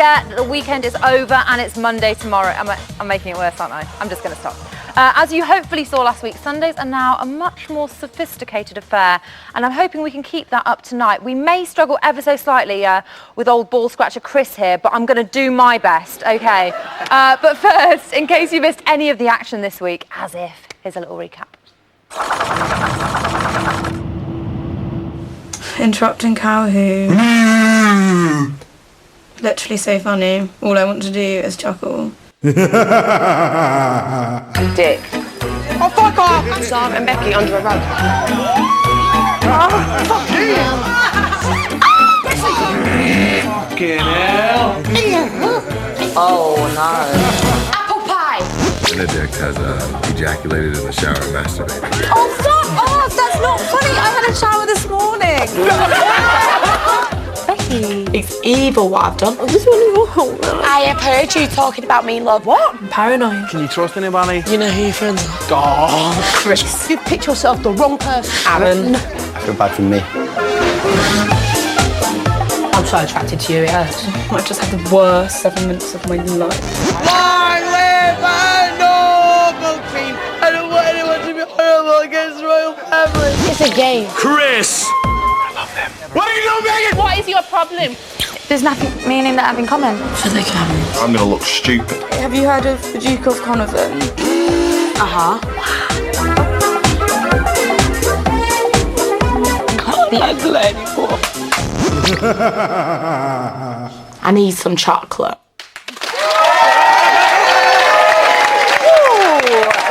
forget that the weekend is over and it's Monday tomorrow. I'm making it worse, aren't I? I'm just going to stop. As you hopefully saw last week, Sundays are now a much more sophisticated affair, and I'm hoping we can keep that up tonight. We may struggle ever so slightly with old ball scratcher Chris here, but I'm going to do my best, okay? But first, in case you missed any of the action this week, as if, here's a little recap. Interrupting Cowhoo. Literally so funny. All I want to do is chuckle. Dick. Oh, fuck off! Sam and Becky under a rug. Oh, fuck you! Fucking hell! Oh, no. Apple pie! Benedict has ejaculated in the shower and masturbated. Oh, fuck off! That's not funny! I had a shower this morning! Becky. It's evil what I've done. I just want to go. I have heard you talking about me, love. What? I'm paranoid. Can you trust anybody? You know who your friends are? Oh, Chris. You picked yourself the wrong person. Aaron. I feel bad for me. I'm so attracted to you, it hurts. I've just had the worst 7 minutes of my life. Long live our noble queen! I don't want anyone to be horrible against the royal family! It's a game. Chris! What are you doing, Megan? What is your problem? There's nothing meaning that have in common. For the camera. I'm gonna look stupid. Have you heard of the Duke of Conover? Uh-huh. Can't be handle it anymore. I need some chocolate.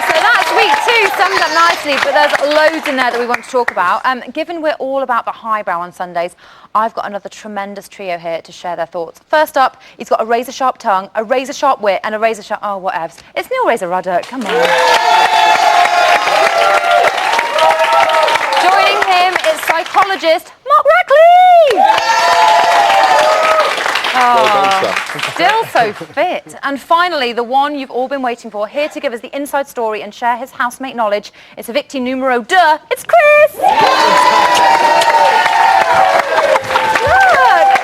So that's week 2, summed up nicely, but there's loads in there that we want to talk about. Given we're all about the highbrow on Sundays, I've got another tremendous trio here to share their thoughts. First up, he's got a razor-sharp tongue, a razor-sharp wit, and a razor-sharp... Oh, whatevs. It's Neil Razor Ruddock, come on. Joining him is psychologist Mark Rackley. Still so fit. And finally, the one you've all been waiting for, here to give us the inside story and share his housemate knowledge. It's a victim numero 2. It's Chris! Look,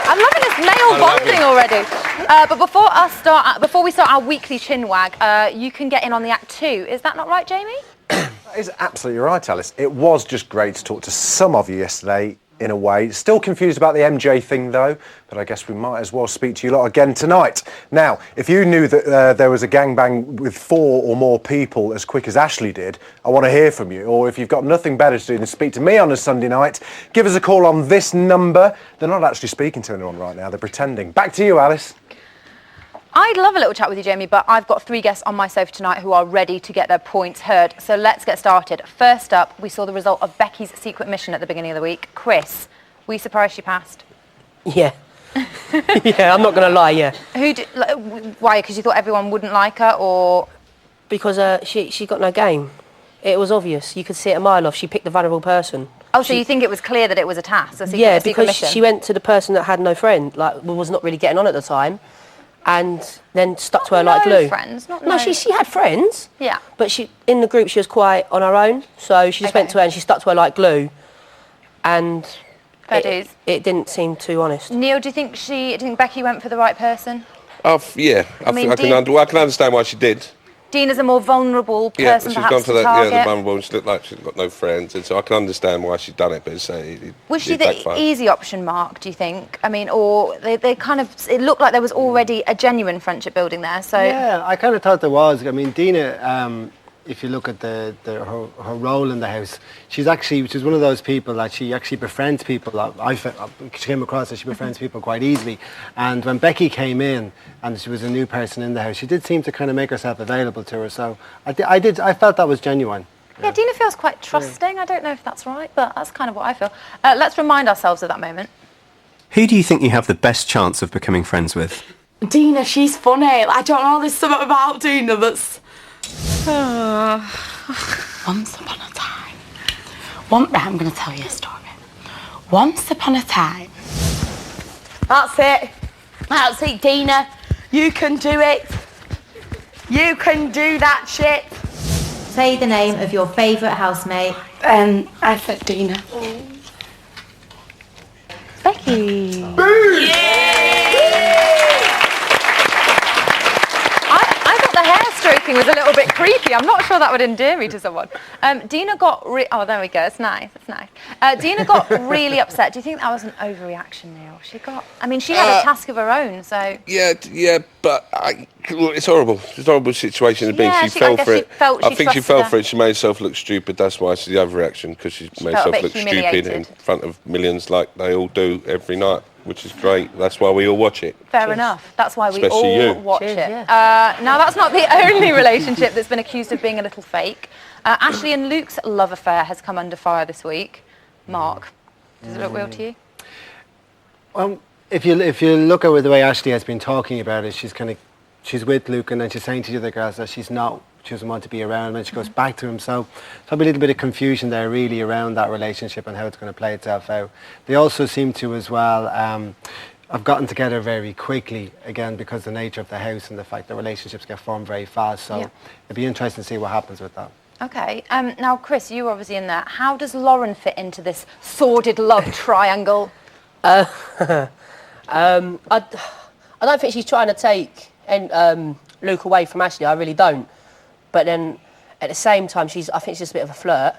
I'm loving this male bonding already. But before we start our weekly chin wag, you can get in on the act 2. Is that not right, Jamie? That is absolutely right, Alice. It was just great to talk to some of you yesterday, in a way. Still confused about the MJ thing, though, but I guess we might as well speak to you lot again tonight. Now, if you knew that there was a gangbang with 4 or more people as quick as Ashley did, I want to hear from you. Or if you've got nothing better to do than speak to me on a Sunday night, give us a call on this number. They're not actually speaking to anyone right now, they're pretending. Back to you, Alice. I'd love a little chat with you, Jamie, but I've got 3 guests on my sofa tonight who are ready to get their points heard. So let's get started. First up, we saw the result of Becky's secret mission at the beginning of the week. Chris, were you surprised she passed? Yeah. Yeah, I'm not going to lie, yeah. Why? Because you thought everyone wouldn't like her, or...? Because she got no game. It was obvious. You could see it a mile off. She picked the vulnerable person. Oh, so you think it was clear that it was a task, a secret Yeah, secret because mission? she went to the person that had no friend, like, was not really getting on at the time, and then stuck to her like glue. Friends, not No, she had friends. Yeah. But she in the group she was quite on her own, so she just went to her and she stuck to her like glue, and it didn't seem too honest. Neil, do you think Becky went for the right person? Yeah, I can understand why she did. Dean is a more vulnerable person, Yeah, she's perhaps, gone for to target. the vulnerable, and she looked like she's got no friends, and so I can understand why she's done it, but was she the easy option, Mark, do you think? I mean, or they kind of, it looked like there was already a genuine friendship building there, so... Yeah, I kind of thought there was. I mean, Dina, if you look at her role in the house, she's one of those people that she actually befriends people. She came across that she befriends people quite easily. And when Becky came in and she was a new person in the house, she did seem to kind of make herself available to her. So I felt that was genuine. Yeah, Dina feels quite trusting. Yeah. I don't know if that's right, but that's kind of what I feel. Let's remind ourselves of that moment. Who do you think you have the best chance of becoming friends with? Dina, she's funny. I don't know, there's something about Dina that's... Once upon a time. I'm going to tell you a story. Once upon a time. That's it. That's it, Dina. You can do it. You can do that shit. Say the name of your favourite housemate. I said Dina. Becky. Yeah. barking was a little bit creepy. I'm not sure that would endear me to someone. Dina got oh, there we go. It's nice. It's nice. Dina got really upset. Do you think that was an overreaction, Neil? She had a task of her own, so. Yeah, but it's horrible. It's a horrible situation to be. Yeah, she fell for it. I think she fell for it. She made herself look stupid. That's why it's the overreaction, because she made herself look stupid in front of millions, like they all do every night, which is great. That's why we all watch it. Fair enough. That's why we Especially all you. watch Cheers, it. yeah. Now, that's not the only relationship that's been accused of being a little fake. Ashley and Luke's love affair has come under fire this week. Mark, does it look real to you? Well, if you look at the way Ashley has been talking about it, she's with Luke, and then she's saying to the other girls that she doesn't want to be around him, and she goes back to him. So there'll be a little bit of confusion there really around that relationship and how it's going to play itself out. They also seem to as well have gotten together very quickly, again, because of the nature of the house and the fact that relationships get formed very fast. So it'd be interesting to see what happens with that. Okay. Now, Chris, you were obviously in there. How does Lauren fit into this sordid love triangle? I don't think she's trying to take Luke away from Ashley. I really don't. But then, at the same time, I think she's just a bit of a flirt,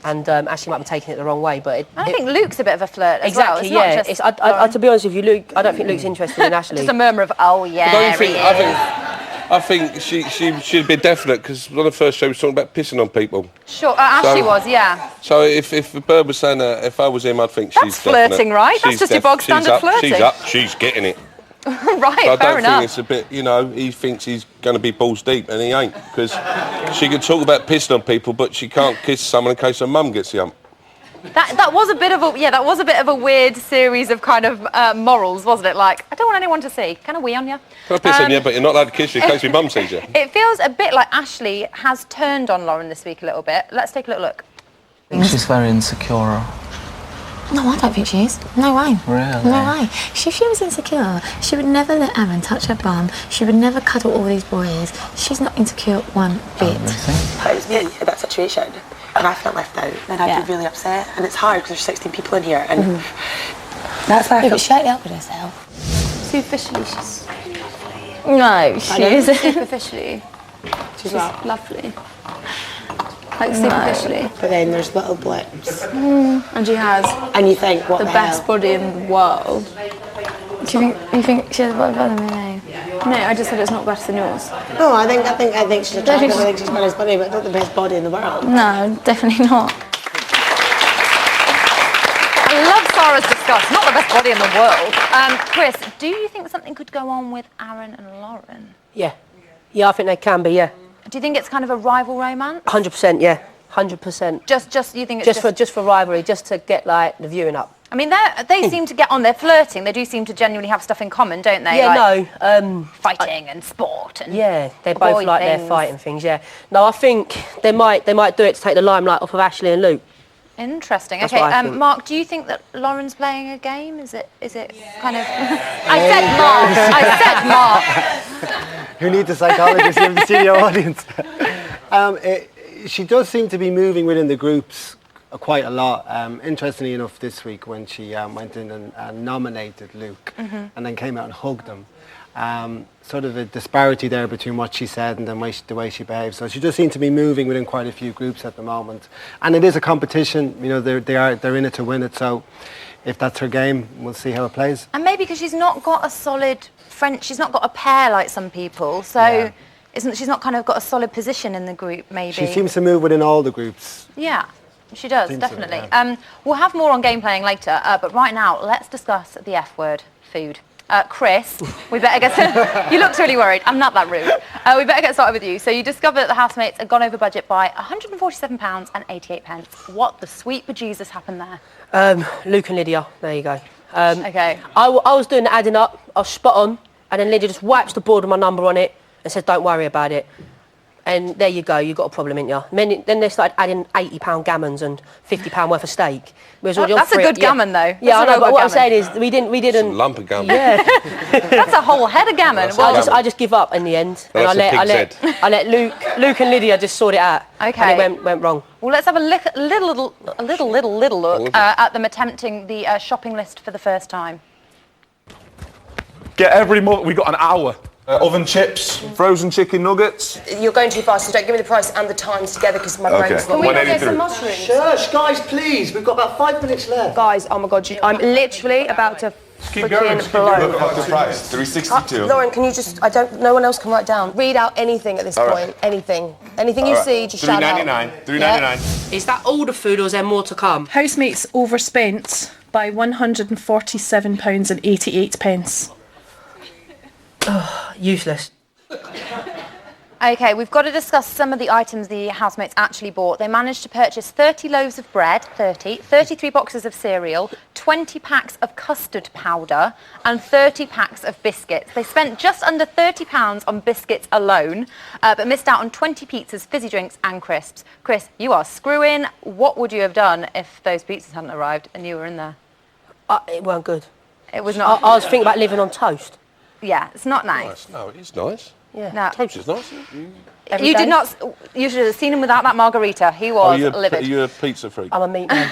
and Ashley might be taking it the wrong way. But I think Luke's a bit of a flirt as exactly, well. yeah. Not just to be honest with you, Luke, I don't think Luke's interested in Ashley. Just a murmur of, oh yeah. I think she should be definite, because on the first show we was talking about pissing on people. Sure, Ashley was, yeah. So if Bird was saying that, if I was him, I'd think she's flirting, definite. right? That's just your bog standard flirting. She's up. She's getting it. Right, I fair don't enough. think it's a bit, he thinks he's going to be balls deep, and he ain't, because she can talk about pissing on people, but she can't kiss someone in case her mum gets the hump. That was a bit of a weird series of kind of morals, wasn't it? Like, I don't want anyone to see. Can I wee on you? Can I piss on you, but you're not allowed to kiss you in case your mum sees you. It feels a bit like Ashley has turned on Lauren this week a little bit. Let's take a little look. I think she's very insecure. No, I don't think she is. No way. Really? No way. If she was insecure, she would never let Aaron touch her bum. She would never cuddle all these boys. She's not insecure one bit. It was me in that situation, and I felt left out, then I'd be really upset. And it's hard because there's 16 people in here, and that's why I feel... But she ain't helping herself. Superficially, she's... No, she isn't. Superficially. She's lovely. Like superficially. But then there's little blips. And she has... And you think, what the best body in the world. Do you think she has a better than me? No, I just said it's not better than yours. No, I think she's attractive. I think she's the best body, but not the best body in the world. No, definitely not. I love Sarah's disgust. Not the best body in the world. Chris, do you think something could go on with Aaron and Lauren? Yeah, I think they can be. Yeah. Do you think it's kind of a rival romance? 100%. Yeah, 100%. Just you think it's just for rivalry, just to get like the viewing up. I mean, they seem to get on. They're flirting. They do seem to genuinely have stuff in common, don't they? Yeah, like fighting and sport and they both like their fighting things. Yeah. No, I think they might do it to take the limelight off of Ashley and Luke. Interesting. That's okay, what I think. Mark, do you think that Lauren's playing a game? Is it kind of? I said Mark. Who needs a psychologist in the studio audience? She does seem to be moving within the groups quite a lot. Interestingly enough, this week when she went in and nominated Luke and then came out and hugged him, sort of a disparity there between what she said and the way she behaved. So she does seem to be moving within quite a few groups at the moment. And it is a competition. They're in it to win it. So if that's her game, we'll see how it plays. And maybe because she's not got a solid friend, she's not got a pair like some people. So she's not kind of got a solid position in the group, maybe. She seems to move within all the groups. Yeah. She does, definitely. We'll have more on game playing later, but right now, let's discuss the F word, food. Chris, we better get... You looked really worried. I'm not that rude. We better get started with you. So you discovered that the housemates had gone over budget by £147.88. What the sweet bejesus happened there? Luke and Lydia, there you go. Okay. I was doing the adding up, I was spot on, and then Lydia just wipes the board with my number on it and says, don't worry about it. And there you go, you got a problem, ain't you? Then they started adding £80 gammons and £50 worth of steak. That's a good gammon, though. Yeah, I know, but what I'm saying is, we didn't... Some lump of gammon. Yeah. That's a whole head of gammon. I just give up in the end, and I let Luke and Lydia just sort it out. Okay. And it went wrong. Well, let's have a little look at them attempting the shopping list for the first time. Get every month. We got an hour. Oven chips, frozen chicken nuggets. You're going too fast, so don't give me the price and the times together because my brain's not... Can we not get 183. some mushrooms? Shush, guys, please. We've got about 5 minutes left. Guys, oh my God, I'm literally about to freaking blow. Look at the price, 362. Lauren, can you just... no one else can write down. Read out anything at this point. Anything. Anything you see, just shout out. $3.99. Is that all the food or is there more to come? Housemates overspent by £147.88. Useless. Okay, we've got to discuss some of the items the housemates actually bought. They managed to purchase 30 loaves of bread, 33 boxes of cereal, 20 packs of custard powder, and 30 packs of biscuits. They spent just under £30 on biscuits alone, but missed out on 20 pizzas, fizzy drinks, and crisps. Chris, you are screwing. What would you have done if those pizzas hadn't arrived and you were in there? It weren't good. It was not. I was thinking about living on toast. Yeah, it's not nice. No, it is nice. Yeah. No. Toast is nice. You did not. You should have seen him without that margarita. He was livid. Are you a pizza freak? I'm a meat man.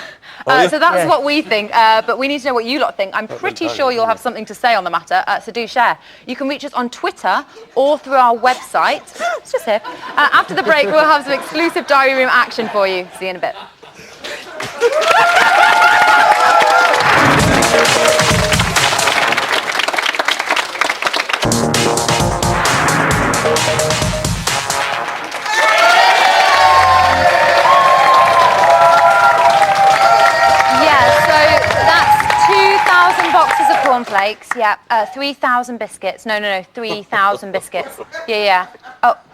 So that's what we think, but we need to know what you lot think. I'm pretty sure you'll have something to say on the matter, so do share. You can reach us on Twitter or through our website. It's just here. After the break, we'll have some exclusive diary room action for you. See you in a bit. Cornflakes, yeah. 3,000 biscuits. No, 3,000 biscuits. Yeah.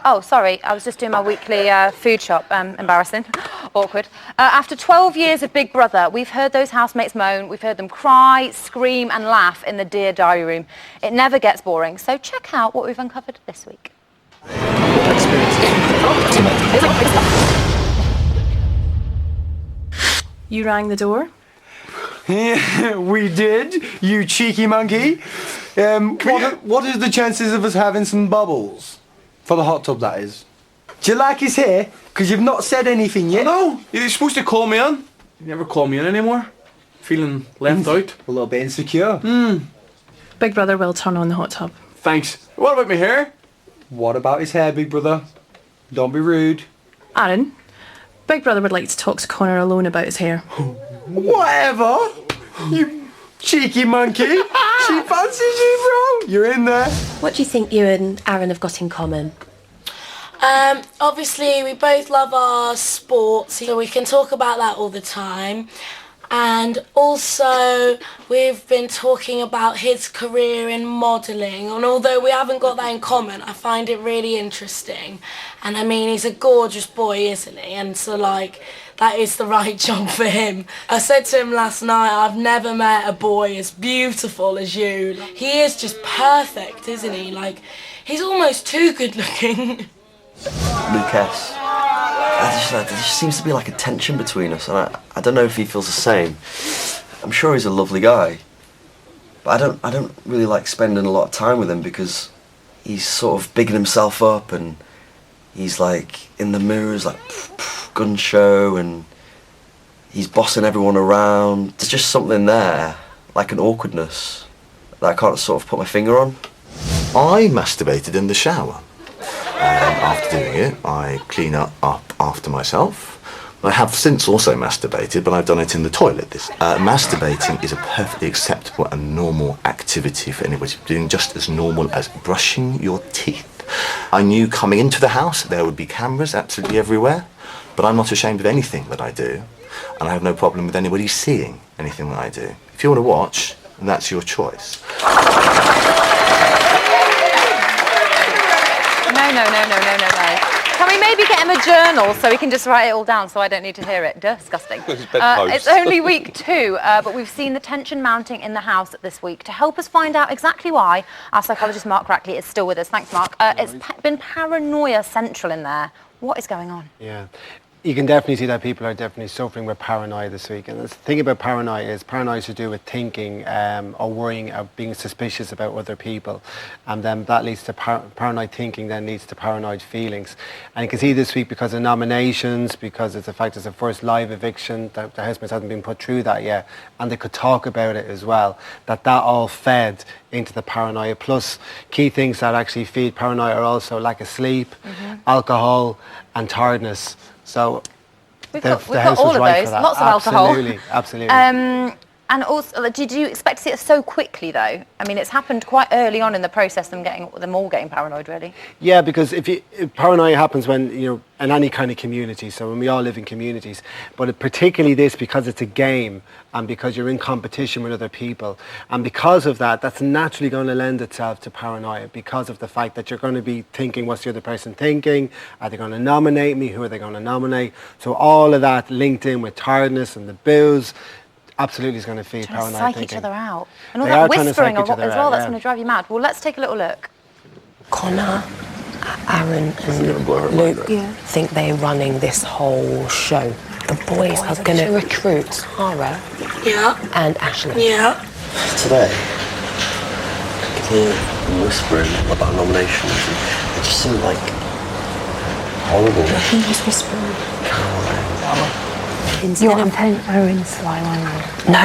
Oh, sorry. I was just doing my weekly food shop. Embarrassing. Awkward. After 12 years of Big Brother, we've heard those housemates moan. We've heard them cry, scream, and laugh in the Dear Diary Room. It never gets boring. So check out what we've uncovered this week. You rang the door? Yeah, we did, you cheeky monkey. What is the chances of us having some bubbles? For the hot tub, that is. Do you like his hair? Because you've not said anything yet. No, you're supposed to call me in. You never call me in anymore. Feeling left out. A little bit insecure. Big Brother will turn on the hot tub. Thanks. What about my hair? What about his hair, Big Brother? Don't be rude. Aaron, Big Brother would like to talk to Connor alone about his hair. Whatever. You cheeky monkey. She fancies you, bro. You're in there. What do you think you and Aaron have got in common? Obviously, we both love our sports, so we can talk about that all the time. And also, we've been talking about his career in modelling, and although we haven't got that in common, I find it really interesting. And I mean, he's a gorgeous boy, isn't he? And so, like, that is the right job for him. I said to him last night, I've never met a boy as beautiful as you. He is just perfect, isn't he? Like, he's almost too good looking. Lucas. There just seems to be like a tension between us, and I don't know if he feels the same. I'm sure he's a lovely guy, but I don't really like spending a lot of time with him because he's sort of bigging himself up, and he's like in the mirrors like gun show, and he's bossing everyone around. There's just something there, like an awkwardness that I can't sort of put my finger on. I masturbated in the shower. After doing it, I clean up after myself. I have since also masturbated, but I've done it in the toilet. Masturbating is a perfectly acceptable and normal activity for anybody to be doing, just as normal as brushing your teeth. I knew coming into the house there would be cameras absolutely everywhere, but I'm not ashamed of anything that I do, and I have no problem with anybody seeing anything that I do. If you want to watch, that's your choice. No. Can we maybe get him a journal so he can just write it all down so I don't need to hear it? Disgusting. It's only week 2, but we've seen the tension mounting in the house this week. To help us find out exactly why, our psychologist Mark Rackley is still with us. Thanks, Mark. It's been paranoia central in there. What is going on? Yeah. you can definitely see that people are definitely suffering with paranoia this week. And the thing about paranoia is to do with thinking or worrying or being suspicious about other people. And then that leads to paranoid thinking, then leads to paranoid feelings. And you can see this week because of nominations, because it's the fact it's the first live eviction, the housemates hasn't been put through that yet, and they could talk about it as well, that all fed into the paranoia. Plus, key things that actually feed paranoia are also lack of sleep, alcohol, and tiredness. So we've the got house all was of right those. for that. Lots of alcohol. Absolutely. And also, did you expect to see it so quickly, though? I mean, it's happened quite early on in the process. Them all getting paranoid, really. Yeah, because if paranoia happens when in any kind of community. So when we all live in communities, but particularly this because it's a game and because you're in competition with other people, and because of that, that's naturally going to lend itself to paranoia because of the fact that you're going to be thinking, what's the other person thinking? Are they going to nominate me? Who are they going to nominate? So all of that linked in with tiredness and the booze. Absolutely is going to feed paranoid thinking. Psych each other out. And all They that are trying to whispering psych each as other well, out, that's yeah. going to drive you mad. Well, let's take a little look. Connor, Aaron and Luke think they're running this whole show. The boys are going to recruit Tara and Ashley. Yeah. Today, people whispering about nominations, and it just seemed like horrible. Who's whispering? Caroline. I'm telling Aaron's fly one.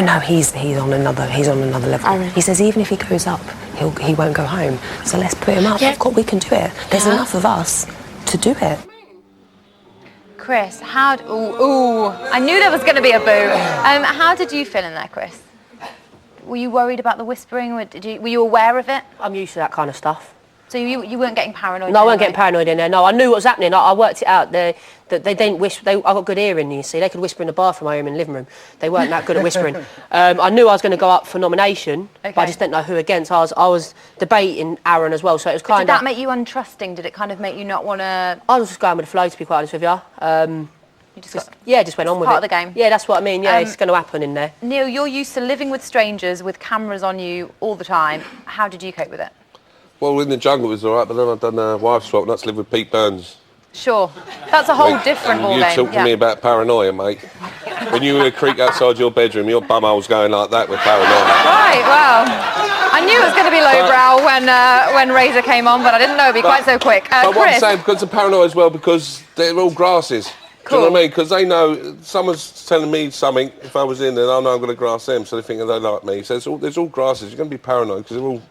No, he's on another level. Aaron. He says even if he goes up, he won't go home. So let's put him up. Yeah. We can do it. There's enough of us to do it. Chris, I knew there was going to be a boo. How did you feel in there, Chris? Were you worried about the whispering? Were you aware of it? I'm used to that kind of stuff. So you weren't getting paranoid? No, I wasn't getting paranoid in there. No, I knew what was happening. I worked it out. They didn't whisper. I got good hearing, you see. They could whisper in the bathroom, I am in the living room. They weren't that good at whispering. I knew I was going to go up for nomination, but I just didn't know who against. I was debating Aaron as well, so it was kind of... Did that make you untrusting? Did it kind of make you not want to... I was just going with the flow, to be quite honest with you. Just went on with it. Part of the game. Yeah, that's what I mean. Yeah, it's going to happen in there. Neil, you're used to living with strangers with cameras on you all the time. How did you cope with it? Well, in the jungle it was all right, but then I've done a wife swap, and that's live with Pete Burns. Sure. That's a whole different ball You game. talk to me about paranoia, mate. When you hear a creak outside your bedroom, your bumhole's going like that with paranoia. Right, well, I knew it was going to be lowbrow when Razor came on, but I didn't know it'd be quite so quick. But what I'm Chris? saying, because of paranoia as well, because they're all grasses. Do you know what I mean? Because they know someone's telling me something. If I was in there, I know I'm going to grass them, so they think they like me. So there's all grasses. You're going to be paranoid because they're all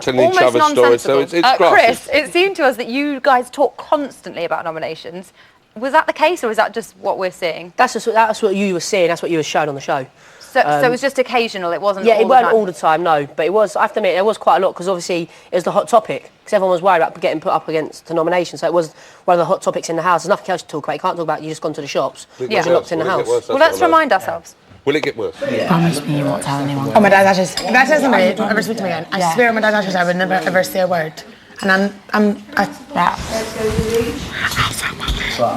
telling each other stories. So it's grasses. Chris, it seemed to us that you guys talk constantly about nominations. Was that the case, or is that just what we're seeing? That's what you were seeing. That's what you were shown on the show. So it was just occasional. It wasn't. Yeah, all it wasn't the time. all the time. No, but it was. I have to admit, there was quite a lot because obviously it was the hot topic. Because everyone was worried about getting put up against the nomination. So it was one of the hot topics in the house. There's nothing else to talk about. You can't talk about you just gone to the shops. Yeah. You're locked in the house. Well, let's remind ourselves. Will it get worse? Promise me you won't tell anyone. Oh, my dad ashes. If that says somebody, don't ever speak to me again. I swear on my dad ashes, I would never ever say a word. And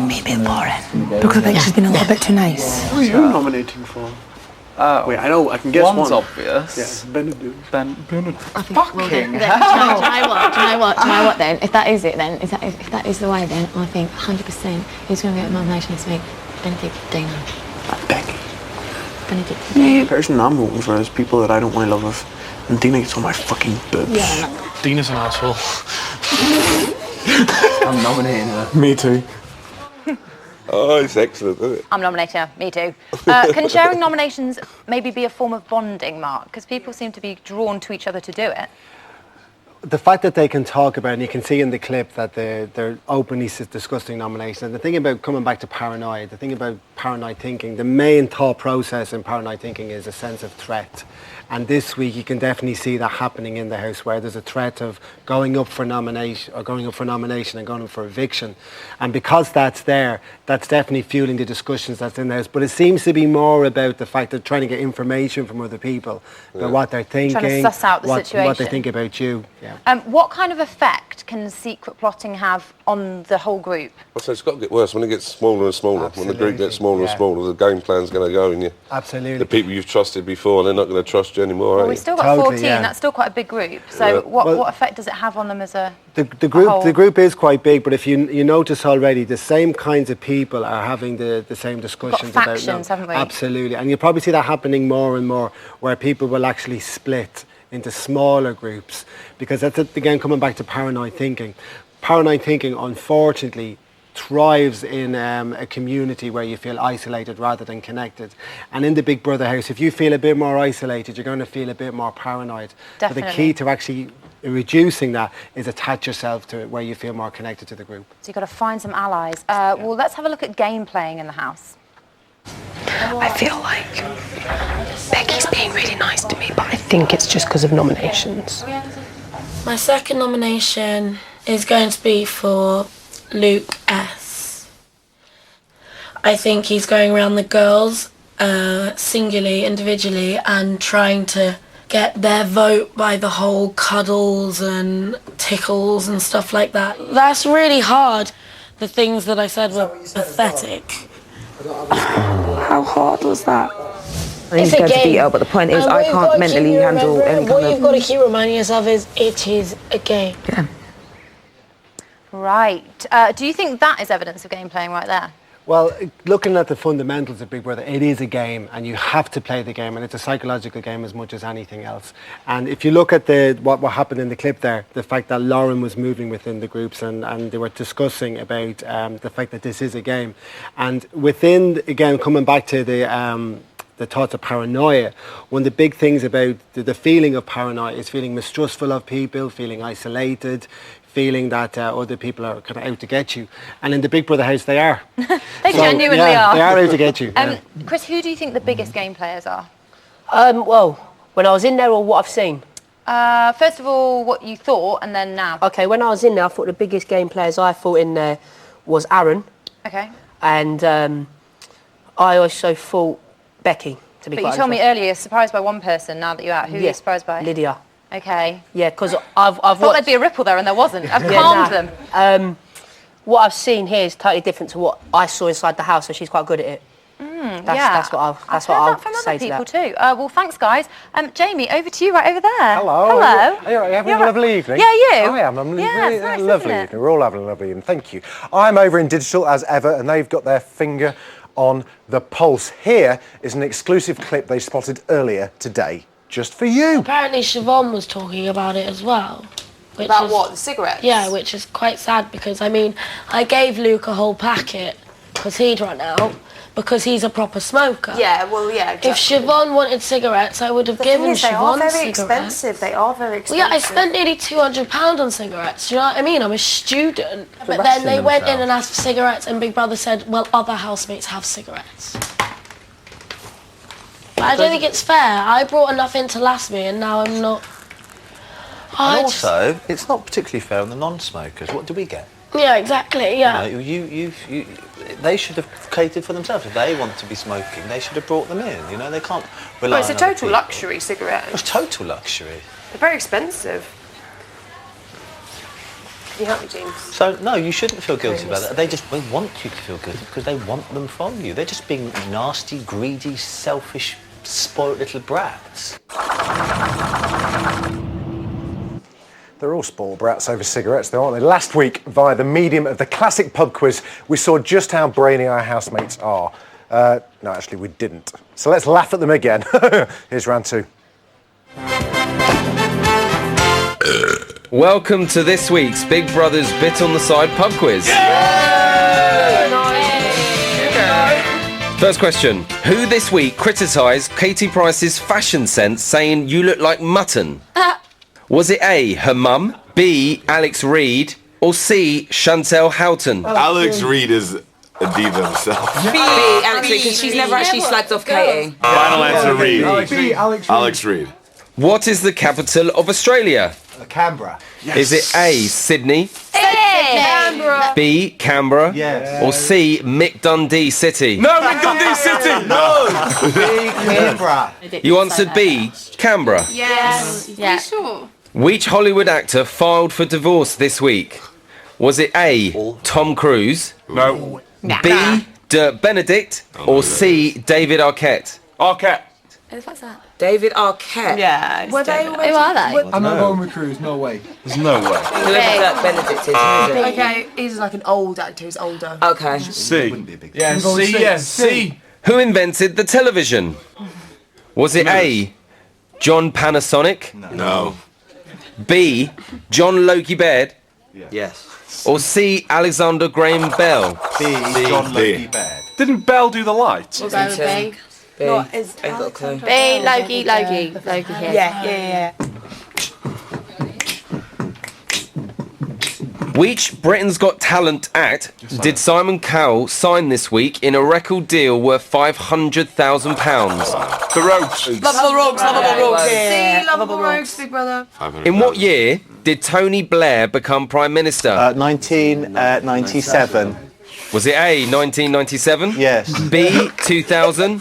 Maybe Lauren. Because I think she's been a little bit too nice. Who are you nominating for? Wait, I know, I can guess One's one. obvious. Yeah, Benedict. Fucking Do you know what then? If that is it then, if that is the way then, I think 100% who's going to get a nomination this week? Benedict, Dana. Benedict. The person I'm voting for is people that I don't want to love with. And Dina gets on my fucking boobs. Yeah, Dina's an asshole. I'm nominating her. Me too. Oh, it's excellent, isn't it? I'm nominating her. Me too. Can sharing nominations maybe be a form of bonding, Mark? Because people seem to be drawn to each other to do it. The fact that they can talk about it, and you can see in the clip that they're openly discussing nominations. And the thing about coming back to paranoia, the thing about paranoid thinking, the main thought process in paranoid thinking is a sense of threat. And this week you can definitely see that happening in the house, where there's a threat of going up for nomination and going up for eviction. And because that's there, that's definitely fueling the discussions that's in the house. But it seems to be more about the fact that they're trying to get information from other people about what they're thinking, Trying to suss out the what they situation. think about you. Yeah. What kind of effect can secret plotting have on the whole group? Well, so it's got to get worse when it gets smaller and smaller. When the group gets smaller smaller and smaller, the game plan's going to go in you. Absolutely. The people you've trusted before, they're not going to trust you anymore, Well, are we've you? still got 14. That's still quite a big group. So what effect does it have on them as a The whole? group is quite big, but if you notice already, the same kinds of people are having the same discussions got about factions, haven't we? Absolutely, and you probably see that happening more and more, where people will actually split into smaller groups, because that's again coming back to paranoid thinking. Paranoid thinking, unfortunately, thrives in a community where you feel isolated rather than connected. And in the Big Brother house, if you feel a bit more isolated, you're going to feel a bit more paranoid. Definitely. So the key to actually reducing that is attach yourself to it where you feel more connected to the group. So you've got to find some allies. Well, let's have a look at game playing in the house. I feel like Becky's being really nice to me, but I think it's just because of nominations. My second nomination is going to be for Luke S. I think he's going around the girls singularly, individually, and trying to get their vote by the whole cuddles and tickles and stuff like that. That's really hard. The things that I said were pathetic. How hard was that? I think he's going to beat her, but the point is I can't mentally handle any kind What of... you've got to keep reminding yourself is it is a game. Yeah. Right. Do you think that is evidence of game playing right there? Well, looking at the fundamentals of Big Brother, it is a game, and you have to play the game, and it's a psychological game as much as anything else. And if you look at what happened in the clip there, the fact that Lauren was moving within the groups, and they were discussing about the fact that this is a game. And within, again, coming back to the thoughts of paranoia, one of the big things about the feeling of paranoia is feeling mistrustful of people, feeling isolated, feeling that other people are kind of out to get you. And in the Big Brother house, they are. They genuinely are. They are out to get you. Chris, who do you think the biggest game players are? Well, when I was in there or what I've seen? First of all, what you thought, and then now. Okay, when I was in there, I thought the biggest game players I thought in there was Aaron. Okay. And I also thought Becky, to be But quite you told me honest. earlier you're surprised by one person now that you're out. Who are you surprised by? Lydia. Okay. Yeah, because I've thought there'd be a ripple there and there wasn't. I've calmed them. What I've seen here is totally different to what I saw inside the house, so she's quite good at it. That's what I've heard that from say other to people that. too. Well, thanks, guys. Jamie, over to you right over there. Hello. Hello. Are you having a lovely evening? Yeah, you? I am. I'm Yeah, it's nice, lovely isn't it? evening. We're all having a lovely evening. Thank you. I'm over in digital as ever, and they've got their finger on the pulse. Here is an exclusive clip they spotted earlier today, just for you. Apparently Siobhan was talking about it as well. About what, the cigarettes? Yeah, which is quite sad because, I mean, I gave Luke a whole packet because he'd run out because he's a proper smoker. Yeah, well, yeah. Exactly. If Siobhan wanted cigarettes, I would have given They are Siobhan very cigarettes. expensive. They are very expensive. Well, yeah, I spent nearly £200 on cigarettes. Do you know what I mean? I'm a student. But then they went in and asked for cigarettes, and Big Brother said, "Well, other housemates have cigarettes." But I don't think it's fair. I brought enough in to last me, and now I'm not. And also, it's not particularly fair on the non-smokers. What do we get? Yeah, exactly. Yeah. You know, they should have catered for themselves. If they want to be smoking, they should have brought them in. You know, they can't rely Well, it's a on other total people. luxury cigarette. It's total luxury. They're very expensive. Can you help me, James? So no, you shouldn't feel guilty about that. They want you to feel guilty because they want them from you. They're just being nasty, greedy, selfish, spoiled little brats. They're all spoiled brats over cigarettes, though, aren't they? Last week, via the medium of the classic pub quiz, we saw just how brainy our housemates are. No, actually, we didn't. So let's laugh at them again. Here's round two. Welcome to this week's Big Brother's Bit on the Side pub quiz. First question. Who this week criticised Katie Price's fashion sense, saying you look like mutton? Was it A, her mum, B, Alex Reid, or C, Chantel Houghton? Alex Reid is a diva himself. B, Alex Reid, because she's never actually slagged off Katie. Final answer, Reid. Alex Reid. What is the capital of Australia? Canberra. Is it A, Sydney, Canberra. B, Canberra, Yes. or C, Mick Dundee City? No, Mick Dundee City! B, Canberra. You answered B, Canberra. Yes. Yeah. Sure. Which Hollywood actor filed for divorce this week? Was it A, Tom Cruise? No. B, Dirk Benedict, or C. David Arquette? Arquette. Who the fuck's that? David Arquette. Yeah. Were they Who are they? I'm not going with Cruise, no way. There's no way. Whoever Dirk Benedict is, who is it? Okay, he's like an old actor. He's older. Okay. C. Yeah, Yeah, C, yeah, C. Who invented the television? Was it A. John Panasonic? No. B. John Logie Baird? Yes. Or C. Alexander Graham Bell? B. John Logie Baird. Didn't Bell do the lights? We'll go with B. B. What is Ain't got a clue. B, Logie here. Yeah. Which Britain's Got Talent act did Simon Cowell sign this week in a record deal worth £500,000? The Rogues. Lovable Rogues, Lovable Rogues. Yeah. See, Lovable Rogues, Big Brother. In what year did Tony Blair become Prime Minister? 1997. Was it A, 1997? Yes. B, 2000?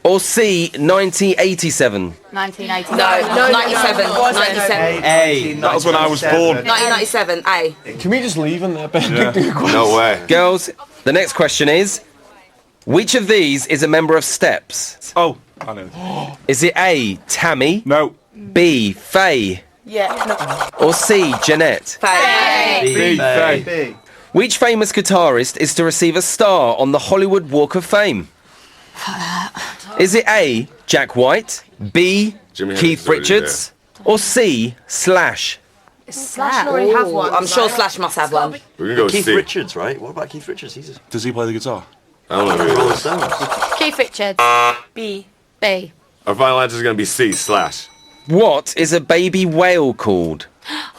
Or C, 1987? 1987. No, 97. 97. A. That was when I was born. 1997. A. Can we just leave in there, Ben? No way. Girls, the next question is, which of these is a member of Steps? Oh, I know. Is it A, Tammy? No. B, Faye? Yeah. Or C, Jeanette? B. Faye. B. Which famous guitarist is to receive a star on the Hollywood Walk of Fame? Is it A, Jack White, B, Jimi Keith Hendrix already Richards, or C, Slash? Slash already have one. I'm sure Slash must have one. We're gonna go with Keith C. Richards, right? What about Keith Richards? He's Does he play the guitar? I don't know who it Rolling is. Stones. Keith Richards. B. B. Our final answer is going to be C, Slash. What is a baby whale called?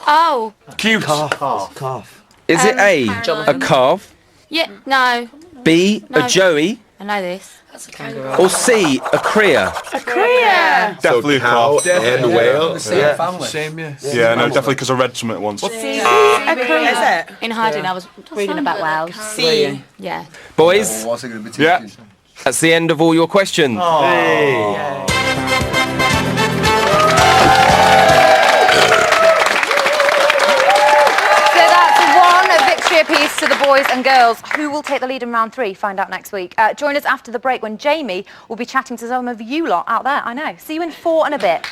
Oh. Cute. Calf. Is it A, a calf, Yeah. No. B, No. a joey, I know this. That's a kangaroo. or C, a cria? A Korea. Definitely a cow cow. and whale. Same family. Same, yeah. Yeah, no, definitely because I read something once. A Korea. In hiding, I was reading about whales. C. Yeah. Boys, What's it going to be? Yeah. that's the end of all your questions. So that's one victory apiece to the boys and girls. Who will take the lead in round 3? Find out next week. Join us after the break when Jamie will be chatting to some of you lot out there. I know. See you in 4 and a bit.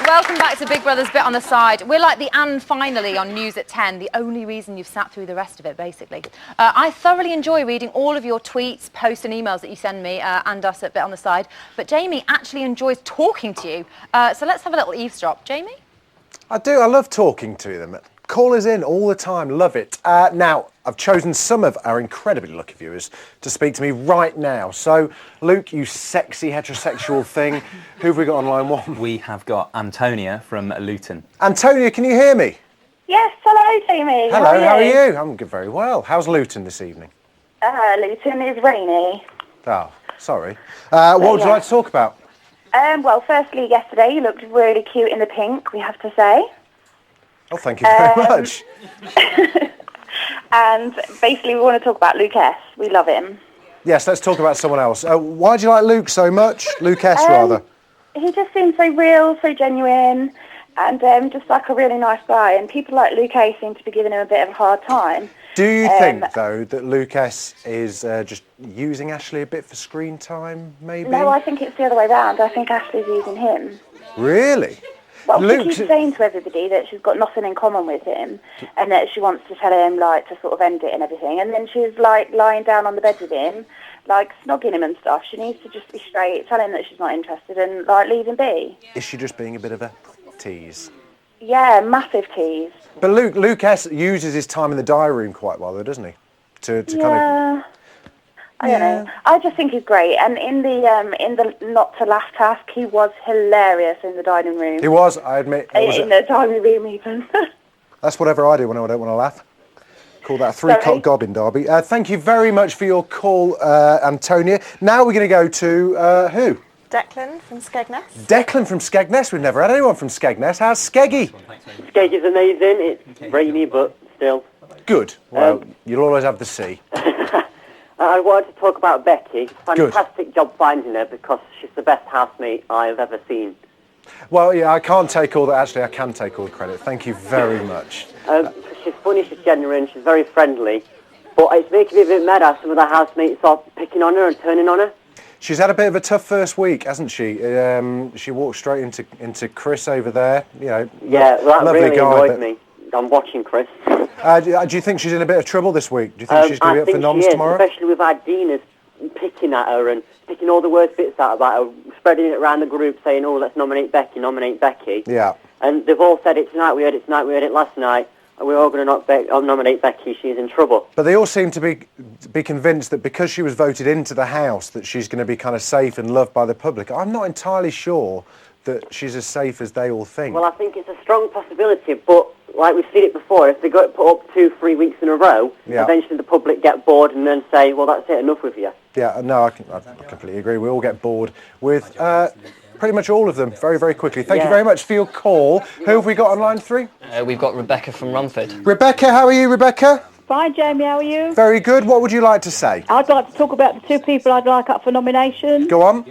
Welcome back to Big Brother's Bit on the Side. We're like the and finally on News at 10, the only reason you've sat through the rest of it, basically. I thoroughly enjoy reading all of your tweets, posts and emails that you send me and us at Bit on the Side, but Jamie actually enjoys talking to you. So let's have a little eavesdrop. Jamie? I do. I love talking to them. Call us in all the time. Love it. Now, I've chosen some of our incredibly lucky viewers to speak to me right now. So, Luke, you sexy heterosexual thing, who have we got on line 1? We have got Antonia from Luton. Antonia, can you hear me? Yes, hello, Jamie. Hello, how are you? I'm good, very well. How's Luton this evening? Luton is rainy. Oh, sorry. What would you like to talk about? Well, firstly, yesterday you looked really cute in the pink, we have to say. Oh, thank you very much. And basically we want to talk about Luke S. We love him. Yes, let's talk about someone else. Why do you like Luke so much? Luke S, rather. He just seems so real, so genuine, and just like a really nice guy. And people like Luke A seem to be giving him a bit of a hard time. Do you think, though, that Luke S is just using Ashley a bit for screen time, maybe? No, I think it's the other way round. I think Ashley's using him. Really? Well, Luke, she keeps saying to everybody that she's got nothing in common with him and that she wants to tell him, like, to sort of end it and everything. And then she's, like, lying down on the bed with him, like, snogging him and stuff. She needs to just be straight, tell him that she's not interested and, like, leave him be. is she just being a bit of a tease? Yeah, massive tease. But Luke S uses his time in the diary room quite well, though, doesn't he? To kind of... I don't know. I just think he's great. And in the not to laugh task, he was hilarious in the dining room. He was, I admit. In the dining room, even. That's whatever I do when I don't want to laugh. Call that a three-cock gob in Derby. Thank you very much for your call, Antonia. Now we're going to go to who? Declan from Skegness. Declan from Skegness. We've never had anyone from Skegness. How's Skeggy? Skeggy's amazing. It's rainy, but still. Good. Well, you'll always have the sea. I wanted to talk about Becky. Fantastic job finding her because she's the best housemate I've ever seen. Well, yeah, I can't take all that. Actually, I can take all the credit. Thank you very much. She's funny, she's genuine, she's very friendly. But it's making me a bit mad how some of the housemates are picking on her and turning on her. She's had a bit of a tough first week, hasn't she? She walked straight into Chris over there. You know, Yeah, well, that lovely really guy, annoyed but- me. I'm watching Chris. Do you think she's in a bit of trouble this week? Do you think she's going to be up for noms tomorrow? Especially with our Dina's picking at her and picking all the worst bits out about her, spreading it around the group, saying, "Oh, let's nominate Becky, nominate Becky." Yeah. And they've all said it tonight. We heard it tonight. We heard it last night. And we're all going to nominate Becky. She's in trouble. But they all seem to be convinced that because she was voted into the House, that she's going to be kind of safe and loved by the public. I'm not entirely sure that she's as safe as they all think. Well, I think it's a strong possibility, but like we've seen it before, if they got put up 2-3 weeks in a row, Yeah. eventually the public get bored and then say, "Well, that's it, enough with you." Yeah, no, I completely agree. We all get bored with pretty much all of them very, very quickly. Thank you very much for your call. Who have we got on line 3? We've got Rebecca from Romford. Rebecca, how are you, Rebecca? Fine, Jamie, how are you? Very good. What would you like to say? I'd like to talk about the two people I'd like up for nomination. Go on.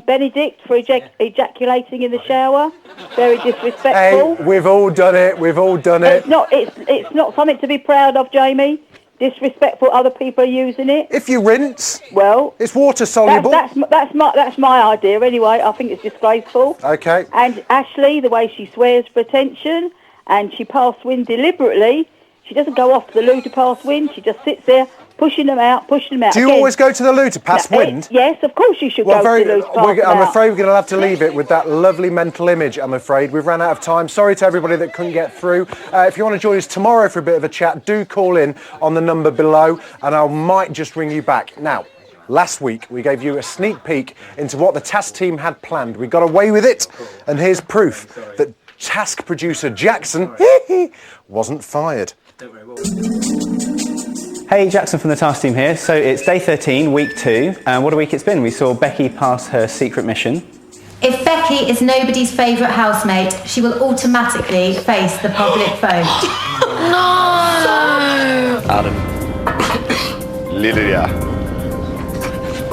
Benedict for ejaculating in the shower. Very Hey, disrespectful. we've all done it. We've all done it. It's not something to be proud of, Jamie. Disrespectful, other people are using it. If you rinse, well, it's water soluble. That's my idea anyway. I think it's disgraceful. Okay. And Ashley, the way she swears for attention, and she passed wind deliberately. She doesn't go off to the loo to pass wind. She just sits there pushing them out. Do you always go to the loo to pass wind? Yes, of course you should go to the loo to pass them I'm out. afraid we're going to have to leave it with that lovely mental image, I'm afraid. We've run out of time. Sorry to everybody that couldn't get through. If you want to join us tomorrow for a bit of a chat, do call in on the number below and I might just ring you back. Now, last week we gave you a sneak peek into what the Task team had planned. We got away with it, and here's proof that Task producer Jackson wasn't fired. Hey, Jackson from the Task team here. So it's day 13, week 2. What a week it's been. We saw Becky pass her secret mission. If Becky is nobody's favourite housemate, she will automatically face the public vote. No! Adam. Lydia.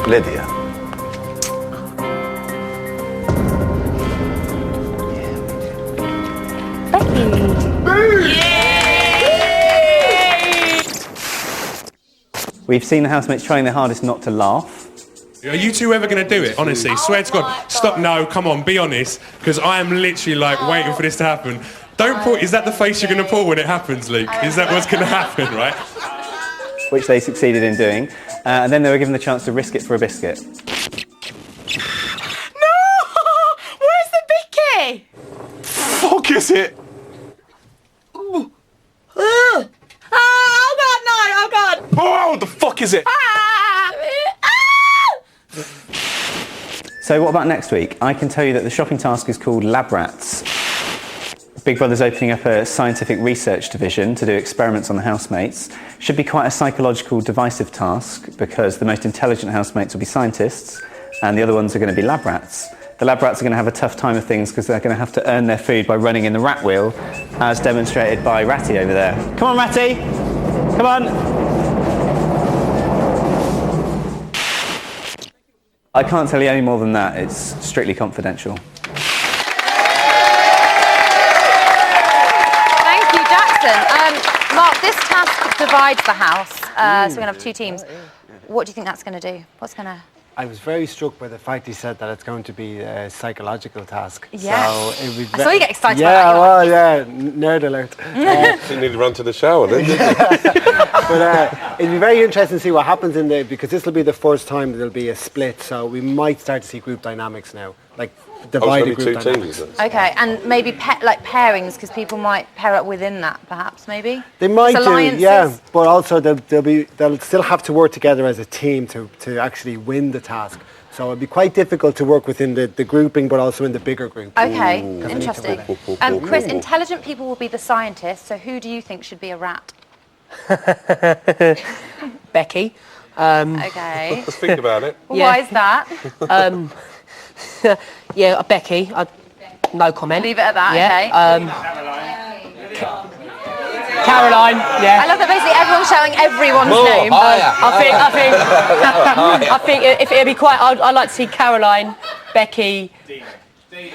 Lydia. We've seen the housemates trying their hardest not to laugh. Are you two ever going to do it? Honestly, swear to God. Stop, no, come on, be honest, because I am literally like waiting for this to happen. Don't pull, is that the face you're going to pull when it happens, Luke? Is that what's going to happen, right? Which they succeeded in doing. And then they were given the chance to risk it for a biscuit. Where's the bicky? Fuck is it? Oh God, no! Oh God! Oh, what the fuck is it? So what about next week? I can tell you that the shopping task is called Lab Rats. Big Brother's opening up a scientific research division to do experiments on the housemates. Should be quite a psychological, divisive task because the most intelligent housemates will be scientists and the other ones are going to be lab rats. The lab rats are going to have a tough time of things because they're going to have to earn their food by running in the rat wheel, as demonstrated by Ratty over there. Come on, Ratty! Come on! I can't tell you any more than that. It's strictly confidential. Thank you, Jackson. Mark, this task divides the house, so we're going to have 2 teams. What do you think that's going to do? What's going to... I was very struck by the fact he said that it's going to be a psychological task. Yeah. So it was I saw you get excited yeah, about that. well, yeah, nerd alert. You need to run to the shower then, didn't you? But it'll be very interesting to see what happens in the, because this will be the first time there'll be a split, so we might start to see group dynamics now, like divided it's group gonna be 2 teams, dynamics. is it? Okay, and maybe pairings, because people might pair up within that, perhaps, maybe? They might So do, alliances? yeah, but also they'll still have to work together as a team to actually win the task. So it'd be quite difficult to work within the grouping, but also in the bigger group. Okay, 'Cause they need to interesting. win. Chris, intelligent people will be the scientists, so who do you think should be a rat? Becky. Okay. Let's think about it. Why is that? Yeah, Becky. No comment. Leave it at that, yeah, Caroline, yeah. I love that basically everyone's shouting everyone's More, name. higher. I think if it'd be quite, I'd like to see Caroline, Becky. No,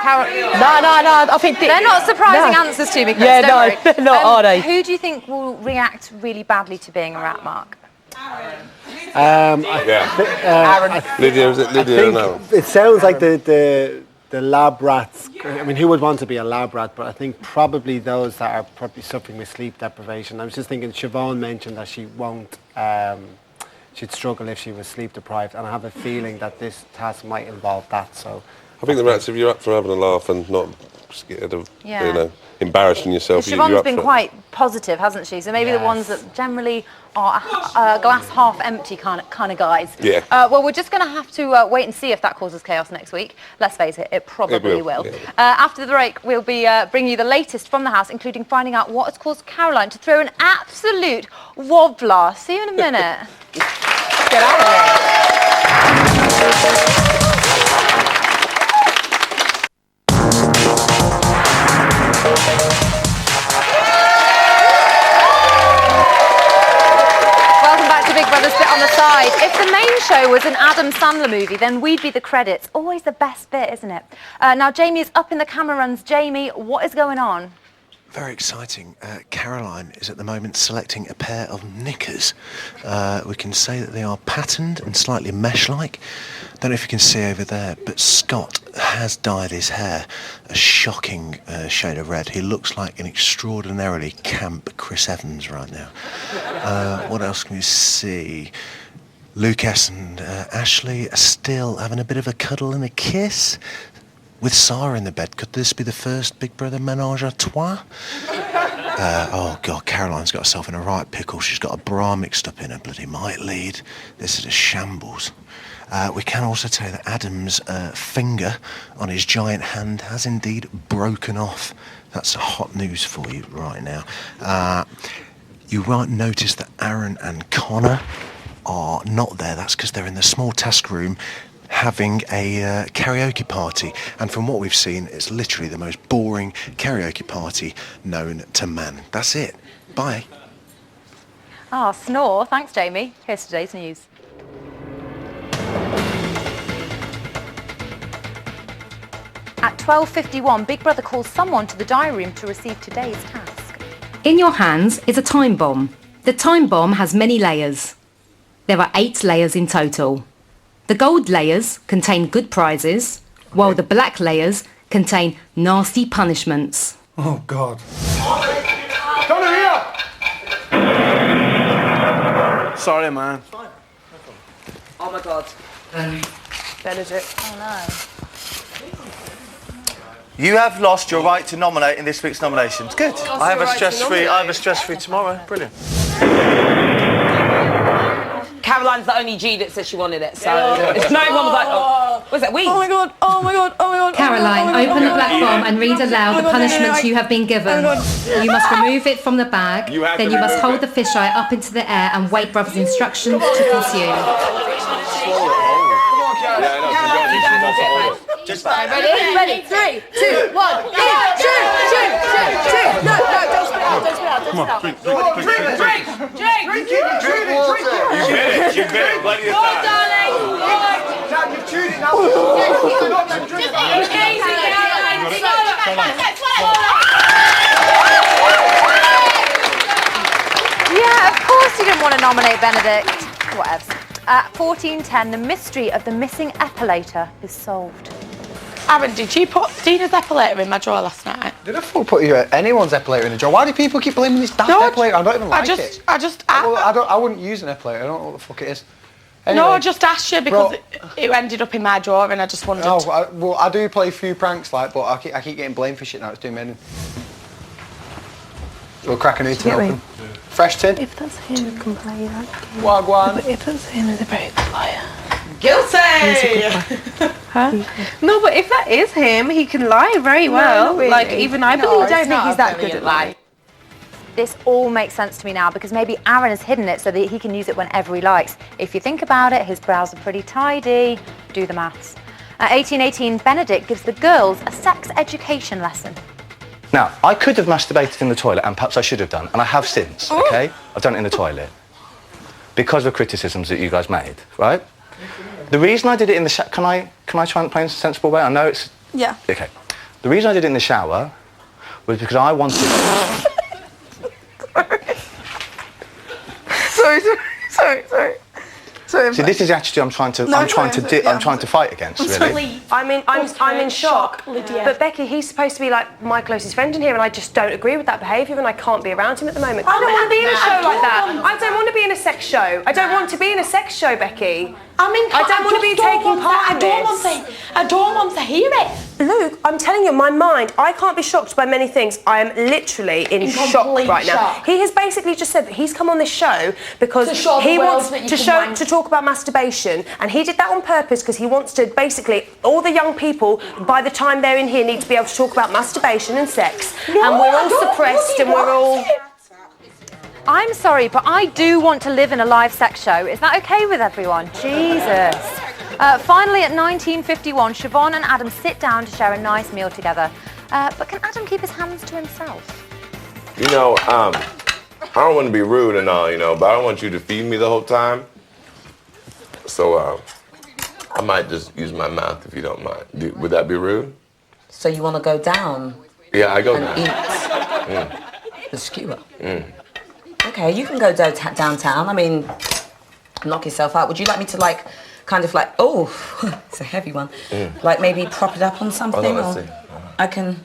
I think they're not surprising answers to me, Chris, yeah, don't no, worry. they're not, are they? Who do you think will react really badly to being a rat, Mark? Lydia, is it Lydia? No. It sounds like the lab rats. I mean, who would want to be a lab rat? But I think probably those that are probably suffering with sleep deprivation. I was just thinking, Siobhan mentioned that she won't. She'd struggle if she was sleep deprived, and I have a feeling that this task might involve that. So. I think the rats, if you're up for having a laugh and not scared of, embarrassing yourself, you're Siobhan's up been for it. quite positive, hasn't she? So maybe the ones that generally are glass half empty kind of guys. Yeah. Well, we're just going to have to wait and see if that causes chaos next week. Let's face it, it probably will. Yeah. After the break, we'll be bringing you the latest from the house, including finding out what has caused Caroline to throw an absolute wobbler. See you in a minute. Get out of here. Big Brother's Bit on the Side. If the main show was an Adam Sandler movie, then we'd be the credits. Always the best bit, isn't it? Now, Jamie is up in the camera runs. Jamie, what is going on? Very exciting. Caroline is at the moment selecting a pair of knickers. We can say that they are patterned and slightly mesh-like. Don't know if you can see over there, but Scott has dyed his hair a shocking shade of red. He looks like an extraordinarily camp Chris Evans right now. What else can we see? Lucas and Ashley are still having a bit of a cuddle and a kiss. With Sarah in the bed, could this be the first Big Brother menage a trois? Oh, God, Caroline's got herself in a right pickle. She's got a bra mixed up in her bloody might lead. This is a shambles. We can also tell you that Adam's finger on his giant hand has indeed broken off. That's hot news for you right now. You might notice that Aaron and Connor are not there. That's because they're in the small task room having a karaoke party, and from what we've seen, it's literally the most boring karaoke party known to man. That's it. Bye. Ah, snore. Thanks, Jamie. Here's today's news. At 12:51, Big Brother calls someone to the diary room to receive today's task. In your hands is a time bomb. The time bomb has many layers. There are 8 layers in total. The gold layers contain good prizes, while the black layers contain nasty punishments. Oh, God. Come here! Sorry, man. Oh my God. Benedict. Oh no. You have lost your right to nominate in this week's nominations. Good. I have a right to stress-free. nominate. I have a stress-free tomorrow. Brilliant. Caroline's the only G that said she wanted it, so no one was like, oh, was that we? Oh my God, oh my God, oh my God. Caroline, open the black bomb and read aloud the punishments you have been given. You must remove it from the bag, then you must hold the fisheye up into the air and wait Brother's instructions to consume. Just Ready? 3, 2, 1. No, don't spit out. Come on, drink. You bit it, bloody darling. Dad, you've chewed it now. Yeah, of course you didn't want to nominate Benedict. Whatevs. At 14:10, the mystery of the missing epilator is solved. Aaron, did you put Dina's epilator in my drawer last night? Did I put anyone's epilator in a jar? Why do people keep blaming this daft epilator? I don't even like it. I wouldn't use an epilator. I don't know what the fuck it is. Anyway, no, I just asked you because it ended up in my drawer and I just wondered. Oh, I do play a few pranks, but I keep getting blamed for shit now. It's doing me. We'll crack a new tin open. Fresh tin. If that's him, you can play that game. Wagwan. But if that's him, he's a very good liar. Guilty! Huh? No, but if that is him, he can lie very well. not really. Like, even I believe I don't think he's that good at lying. lying. This all makes sense to me now because maybe Aaron has hidden it so that he can use it whenever he likes. If you think about it, his brows are pretty tidy. Do the maths. At 18:18, Benedict gives the girls a sex education lesson. Now, I could have masturbated in the toilet, and perhaps I should have done, and I have since, okay? I've done it in the toilet. Because of criticisms that you guys made, right? The reason I did it in the shower... Can I try and play in a sensible way? I know it's... Yeah. Okay. The reason I did it in the shower was because I wanted... Sorry. See, this is the attitude I'm trying to fight against, really. I'm in shock. But Becky, he's supposed to be like my closest friend in here, and I just don't agree with that behaviour, and I can't be around him at the moment. I don't want to be in a show like that. I don't want to be in a sex show. I don't want to be in a sex show, Becky. I don't want to be taking part in this. I don't want to hear it. Luke, I'm telling you, my mind, I can't be shocked by many things. I am literally in shock right now. He has basically just said that he's come on this show because he wants to talk about masturbation, and he did that on purpose because he wants to basically, all the young people, by the time they're in here, need to be able to talk about masturbation and sex. And we're all suppressed and we're all... I'm sorry, but I do want to live in a live sex show. Is that okay with everyone? Jesus. Finally, at 19:51, Siobhan and Adam sit down to share a nice meal together. But can Adam keep his hands to himself? You know, I don't want to be rude and all, you know, but I don't want you to feed me the whole time. So, I might just use my mouth if you don't mind. Would that be rude? So you want to go down? Yeah, I go and down. Eat the skewer? Okay, you can go downtown. I mean, knock yourself out. Would you like me to, like, kind of like, oh, it's a heavy one. Like maybe prop it up on something? Oh, no, let's see. I can...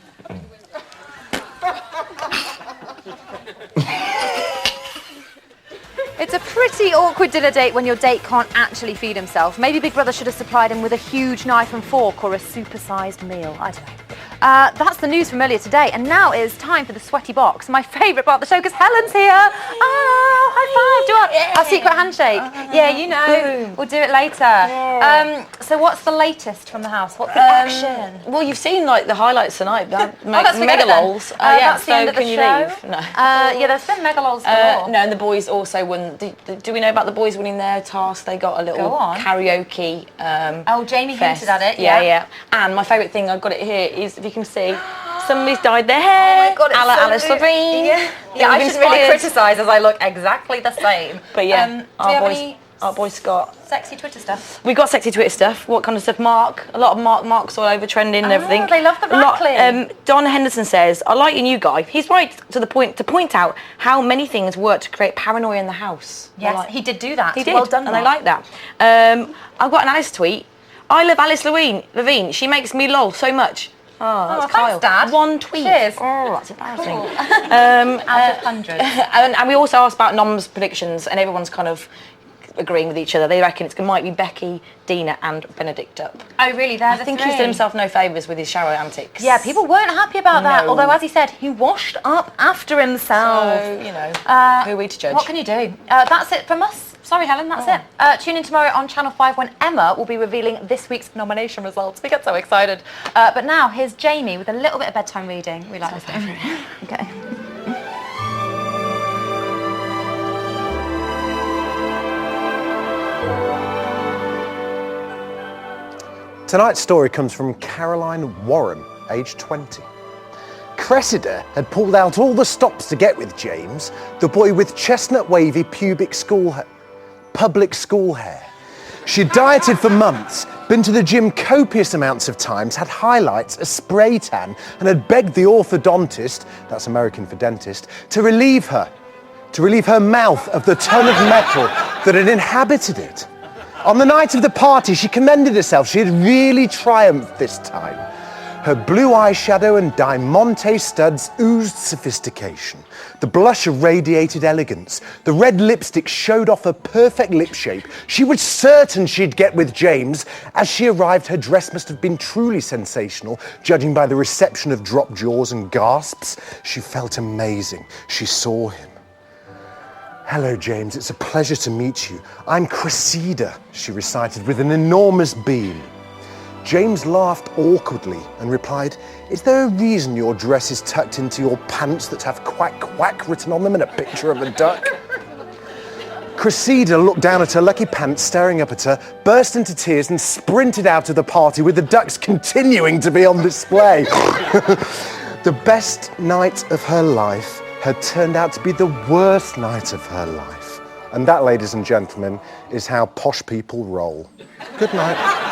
It's a pretty awkward dinner date when your date can't actually feed himself. Maybe Big Brother should have supplied him with a huge knife and fork or a super-sized meal. I don't know. That's the news from earlier today, and now it is time for the sweaty box, my favourite part of the show, because Helen's here. Oh, high five! Do our secret handshake. Yeah, you know. We'll do it later. So what's the latest from the house? What's the action? Well, you've seen like the highlights tonight. Let's Mega lols. yeah, That's the end of the can you show. leave? No. Yeah, there's been mega lols galore. No, and the boys also won. Do we know about the boys winning their task? They got a little karaoke. Jamie fest. hinted at it. Yeah. And my favourite thing, I've got it here, is if you can see, somebody's dyed their hair. Oh my God, it's so Alice Levine. Yeah, I shouldn't really criticise as I look exactly the same. But yeah, do we have any our boys got sexy Twitter stuff? We got sexy Twitter stuff. What kind of stuff? Mark, a lot of marks all over trending and everything. They love the Rackley. Don Henderson says, I like your new guy. He's right to point out how many things work to create paranoia in the house. Yes, he did do that. He did, well done, and I like that. I've got an Alice tweet. I love Alice Levine. She makes me lol so much. Oh, that's Kyle. Thanks, Dad. One tweet. Cheers. Oh, that's embarrassing. Out of hundreds. And we also asked about Nom's predictions, and everyone's kind of agreeing with each other. They reckon it might be Becky, Dina, and Benedict up. Oh, really? I think he's done himself no favours with his shower antics. Yeah, people weren't happy about that. Although, as he said, he washed up after himself. So, you know, who are we to judge? What can you do? That's it from us. Sorry, Helen, that's it. Tune in tomorrow on Channel 5 when Emma will be revealing this week's nomination results. We get so excited. But now, here's Jamie with a little bit of bedtime reading. We like this. Okay. Tonight's story comes from Caroline Warren, aged 20. Cressida had pulled out all the stops to get with James, the boy with chestnut wavy public school hair. She'd dieted for months, been to the gym copious amounts of times, had highlights, a spray tan, and had begged the orthodontist, that's American for dentist, to relieve her mouth of the ton of metal that had inhabited it. On the night of the party, she commended herself. She had really triumphed this time. Her blue eyeshadow and diamante studs oozed sophistication. The blush radiated elegance. The red lipstick showed off her perfect lip shape. She was certain she'd get with James. As she arrived, her dress must have been truly sensational, judging by the reception of dropped jaws and gasps. She felt amazing. She saw him. Hello, James. It's a pleasure to meet you. I'm Cressida, she recited with an enormous beam. James laughed awkwardly and replied, is there a reason your dress is tucked into your pants that have quack quack written on them and a picture of a duck? Cressida looked down at her lucky pants, staring up at her, burst into tears and sprinted out of the party with the ducks continuing to be on display. The best night of her life had turned out to be the worst night of her life. And that, ladies and gentlemen, is how posh people roll. Good night.